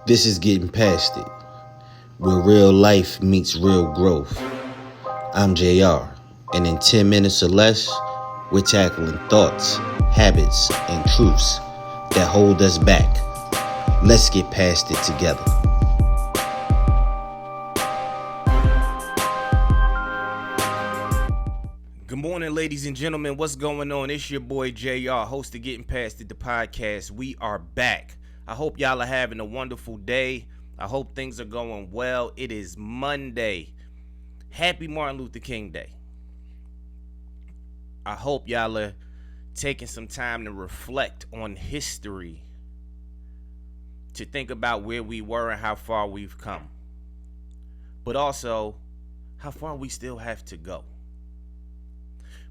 This is Getting Past It, where real life meets real growth. I'm JR, and in 10 minutes or less, we're tackling thoughts, habits, and truths that hold us back. Let's get past it together. Good morning, ladies and gentlemen. What's going on? It's your boy JR, host of Getting Past It, the podcast. We are back. I hope y'all are having a wonderful day. I hope things are going well. It is Monday. Happy Martin Luther King Day. I hope y'all are taking some time to reflect on history, to think about where we were and how far we've come, but also how far we still have to go.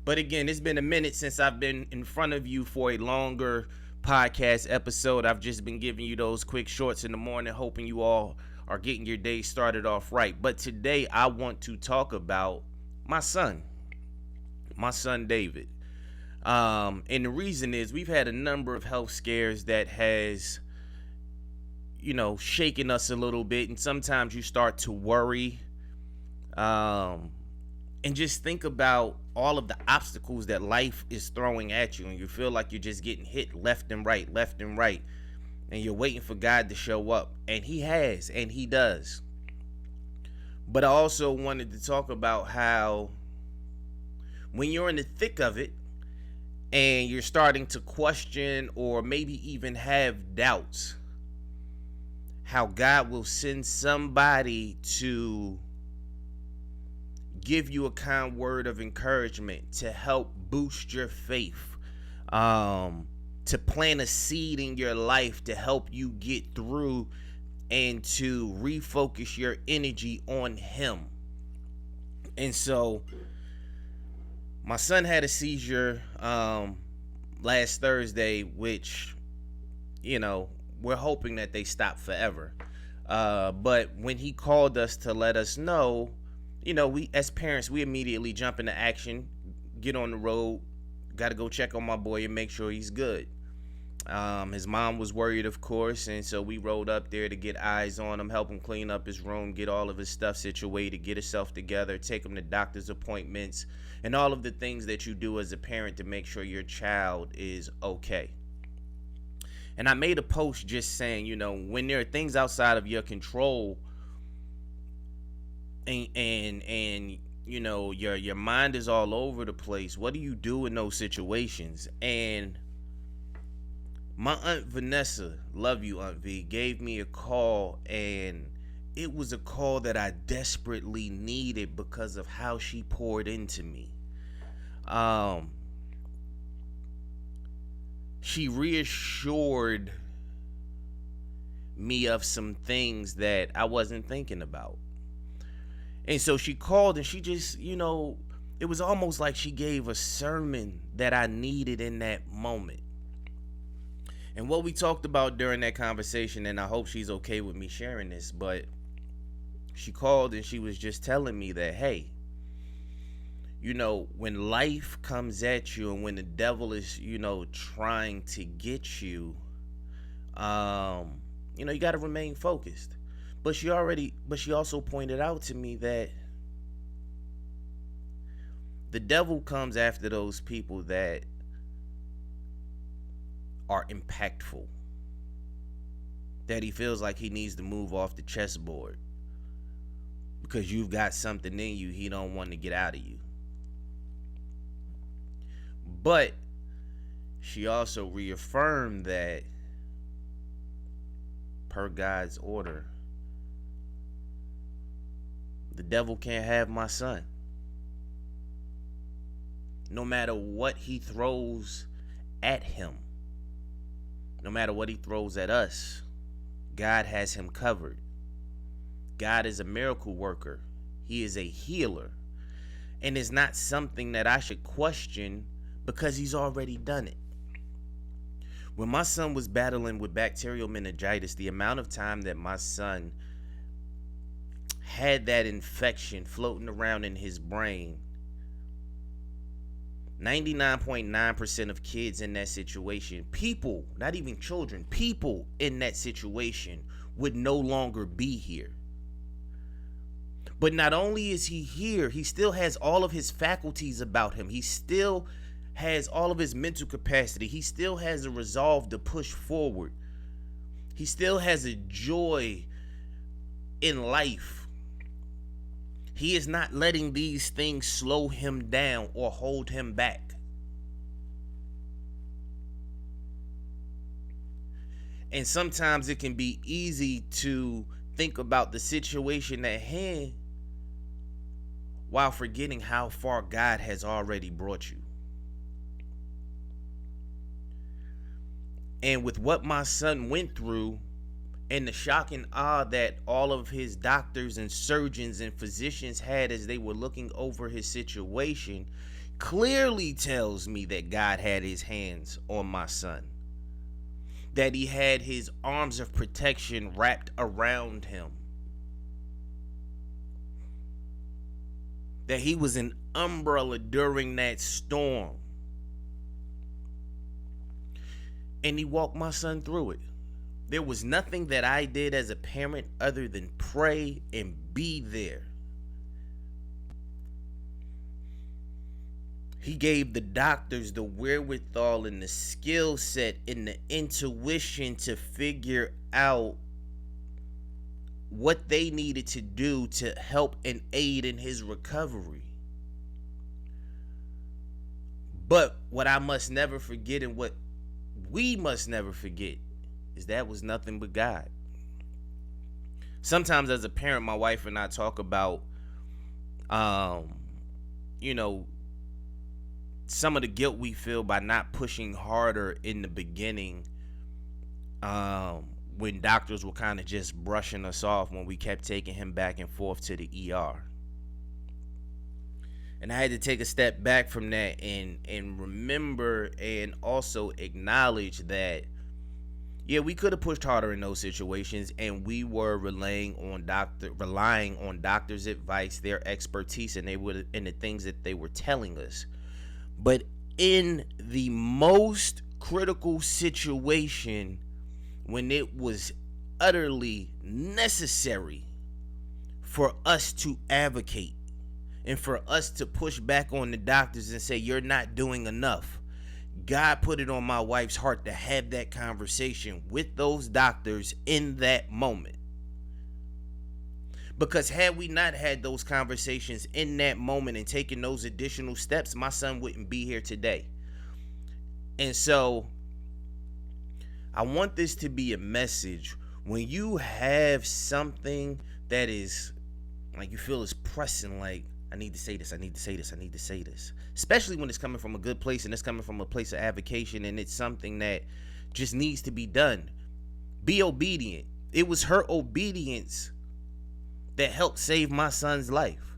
But again, it's been a minute since I've been in front of you for a longer podcast episode. I've just been giving you those quick shorts in the morning, hoping you all are getting your day started off right. But today I want to talk about my son David. And the reason is we've had a number of health scares that has, shaken us a little bit. And sometimes you start to worry. And just think about all of the obstacles that life is throwing at you, and you feel like you're just getting hit left and right, and you're waiting for God to show up, and He has, and He does. But I also wanted to talk about how when you're in the thick of it and you're starting to question or maybe even have doubts, how God will send somebody to give you a kind word of encouragement to help boost your faith, to plant a seed in your life to help you get through and to refocus your energy on Him. And so my son had a seizure last Thursday, which, we're hoping that they stop forever. But when he called us to let us know, we as parents, we immediately jump into action, get on the road, got to go check on my boy and make sure he's good. His mom was worried, of course, and so we rode up there to get eyes on him, help him clean up his room, get all of his stuff situated, get himself together, take him to doctor's appointments, and all of the things that you do as a parent to make sure your child is okay. And I made a post just saying, when there are things outside of your control, and your mind is all over the place, what do you do in those situations? And my Aunt Vanessa, love you, Aunt V, gave me a call, and it was a call that I desperately needed because of how she poured into me. She reassured me of some things that I wasn't thinking about. And so she called and she just, it was almost like she gave a sermon that I needed in that moment. And what we talked about during that conversation, and I hope she's okay with me sharing this, but she called and she was just telling me that, hey, when life comes at you and when the devil is, trying to get you, you got to remain focused. But she also pointed out to me that the devil comes after those people that are impactful, that he feels like he needs to move off the chessboard because you've got something in you he don't want to get out of you. But she also reaffirmed that per God's order, the devil can't have my son. No matter what he throws at him, no matter what he throws at us, God has him covered. God is a miracle worker. He is a healer. And it's not something that I should question because he's already done it. When my son was battling with bacterial meningitis, the amount of time that my son had that infection floating around in his brain 99.9% of kids in that situation, people, not even children, people in that situation would no longer be here. But not only is he here, he still has all of his faculties about him. He still has all of his mental capacity. He still has a resolve to push forward. He still has a joy in life. He is not letting these things slow him down or hold him back. And sometimes it can be easy to think about the situation at hand while forgetting how far God has already brought you. And with what my son went through, and the shock and awe that all of his doctors and surgeons and physicians had as they were looking over his situation, clearly tells me that God had his hands on my son. That he had his arms of protection wrapped around him. That he was an umbrella during that storm. And he walked my son through it. There was nothing that I did as a parent other than pray and be there. He gave the doctors the wherewithal and the skill set and the intuition to figure out what they needed to do to help and aid in his recovery. But what I must never forget, and what we must never forget, is that was nothing but God. Sometimes as a parent, my wife and I talk about, some of the guilt we feel by not pushing harder in the beginning, when doctors were kind of just brushing us off when we kept taking him back and forth to the ER. And I had to take a step back from that and remember and also acknowledge that, yeah, we could have pushed harder in those situations, and we were relying on doctors' advice, their expertise, and the things that they were telling us. But in the most critical situation, when it was utterly necessary for us to advocate and for us to push back on the doctors and say, you're not doing enough, God put it on my wife's heart to have that conversation with those doctors in that moment. Because had we not had those conversations in that moment and taken those additional steps, my son wouldn't be here today. And so I want this to be a message. When you have something that is like you feel is pressing, like, I need to say this, I need to say this, I need to say this. Especially when it's coming from a good place and it's coming from a place of advocation and it's something that just needs to be done. Be obedient. It was her obedience that helped save my son's life.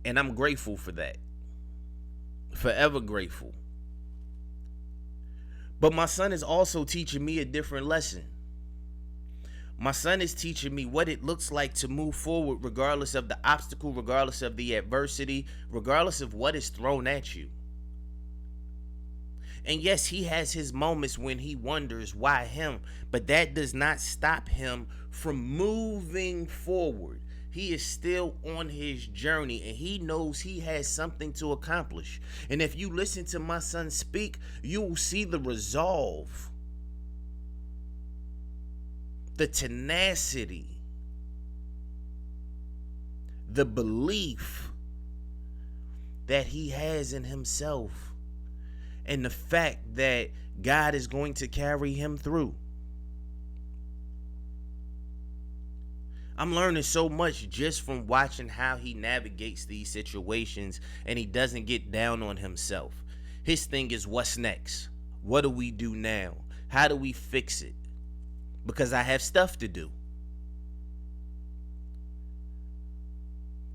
And I'm grateful for that. Forever grateful. But my son is also teaching me a different lesson. My son is teaching me what it looks like to move forward regardless of the obstacle, regardless of the adversity, regardless of what is thrown at you. And yes, he has his moments when he wonders why him, but that does not stop him from moving forward. He is still on his journey and he knows he has something to accomplish. And if you listen to my son speak, you will see the resolve, the tenacity, the belief that he has in himself, and the fact that God is going to carry him through. I'm learning so much just from watching how he navigates these situations, and he doesn't get down on himself. His thing is, what's next? What do we do now? How do we fix it? Because I have stuff to do.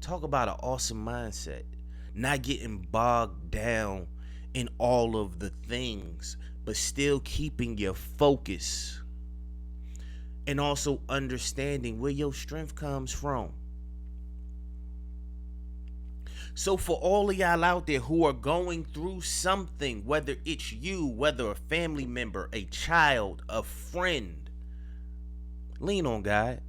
Talk about an awesome mindset. Not getting bogged down in all of the things, but still keeping your focus. And also understanding where your strength comes from. So for all of y'all out there who are going through something, whether it's you, whether a family member, a child, a friend, lean on God.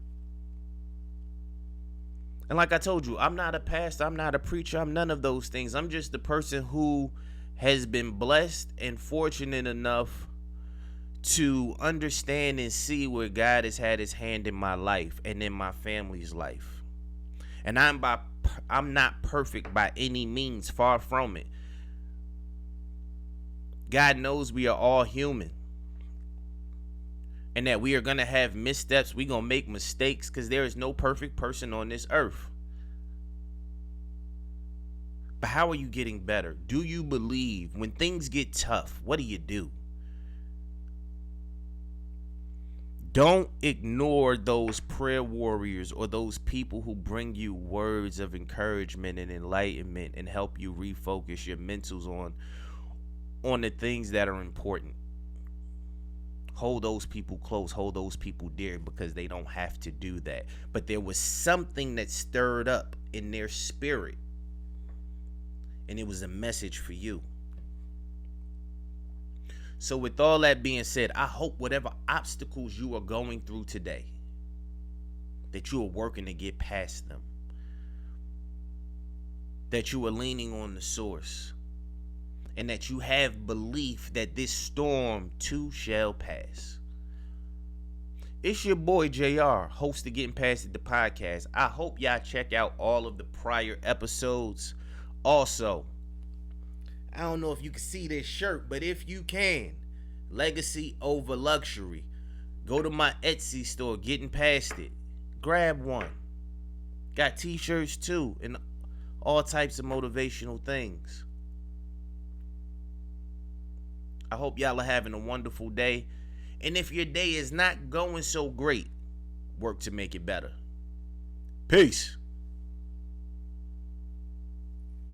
And like I told you, I'm not a pastor, I'm not a preacher, I'm none of those things. I'm just the person who has been blessed and fortunate enough to understand and see where God has had his hand in my life and in my family's life. And I'm not perfect by any means, far from it. God knows we are all human. And that we are going to have missteps. We're going to make mistakes because there is no perfect person on this earth. But how are you getting better? Do you believe when things get tough? What do? Don't ignore those prayer warriors or those people who bring you words of encouragement and enlightenment and help you refocus your mentals on the things that are important. Hold those people close, hold those people dear, because they don't have to do that. But there was something that stirred up in their spirit, and it was a message for you. So with all that being said, I hope whatever obstacles you are going through today, that you are working to get past them, that you are leaning on the source, and that you have belief that this storm too shall pass. It's your boy JR, host of Getting Past It, the podcast. I hope y'all check out all of the prior episodes. Also, I don't know if you can see this shirt, but if you can, legacy over luxury. Go to my Etsy store, Getting Past It. Grab one. Got t-shirts too, and all types of motivational things. I hope y'all are having a wonderful day. And if your day is not going so great, work to make it better. Peace.